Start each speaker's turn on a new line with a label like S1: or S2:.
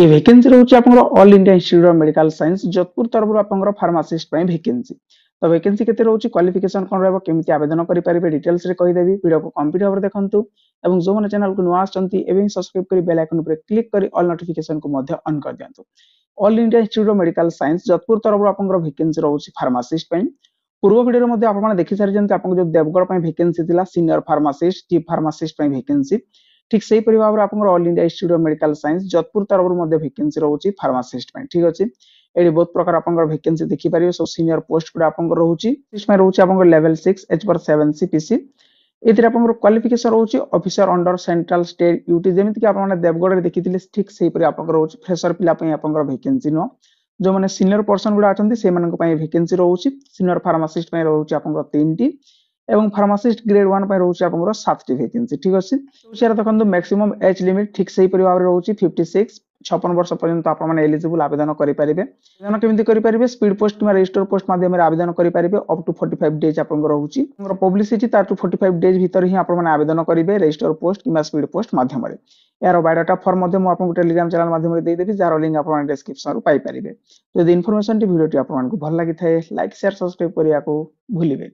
S1: ये वैकेंसी रोचे आपन all India Institute of Medical Science Jodhpur तरफ आपन फार्मासिस्ट पई वैकेंसी। तो वैकेंसी केते रोचे, क्वालिफिकेशन कोन रहबो, केमिति आवेदन करि परिबे डिटेल्स रे कहि देबी। वीडियो को कंप्लीट भाबरे देखंतु एवं जो माने चैनल को नुआ आछंती एबे सब्सक्राइब करि बेल आइकन ऊपर क्लिक करि ऑल नोटिफिकेशन को मध्ये ऑन कर दियंतु। All India Institute of Medical Science Jodhpur तरफ आपन वैकेंसी रोचे फार्मासिस्ट पई। पूर्व वीडियो मध्ये आपण माने देखि सारि जंती आपन जो देवगढ़ पई वैकेंसी थिला सीनियर फार्मासिस्ट चीफ फार्मासिस्ट पई वैकेंसी। ठीक से परि भाबरे आपन all India Institute of Medical Science Jodhpur तरफ मध्ये वैकेंसी रोची फार्मासिस्ट पई। ठीक अछि, एडी बहुत प्रकार आपन वैकेंसी देखि परिबे। सो सीनियर पोस्ट गुडा आपन रोची, इसमें रोची आपन लेवल 6 एच पर 7 सीपीसी। एतिर आपन क्वालिफिकेशन रोची officer under central state UT, जेमिति कि आपन माने देवगढ़ रे देखिथिले ठीक सेही परि आपन रोची फ्रेशर पिला पई आपन वैकेंसी नो। जो माने सीनियर पर्सन गुडा अछंती से मानक पई वैकेंसी रोची। सीनियर फार्मासिस्ट पई रोची आपन 3 टी एवं फार्मासिस्ट ग्रेड 1 पई रोची आपन 7 टी वैकेंसी। ठीक अछि, तो शेयर देखंतु मैक्सिमम एज लिमिट ठीक सेही परि भाबरे रोची 56 56 वर्ष पर्यंत आपण माने एलिजिबल आवेदन करि परिबे। आवेदन केमिति करि परिबे, स्पीड पोस्ट किमा रजिस्टर पोस्ट माध्यम रे आवेदन करि परिबे। अप टू 45 डेज आपण रहउची हमर पब्लिसिटी ता टू 45 डेज भीतर ही आपण माने आवेदन करिबे रजिस्टर पोस्ट किमा स्पीड पोस्ट माध्यम रे। यार बायोडाटा फॉर्म मध्ये म आपन टेलीग्राम चैनल माध्यम रे दे देबी, जार लिंक आपण डिस्क्रिप्शन रो पाई परिबे। तो यदि इन्फॉर्मेशन टी वीडियो टी आपण को भल लागि थाए लाइक शेयर सब्सक्राइब करिया को भूलिबे।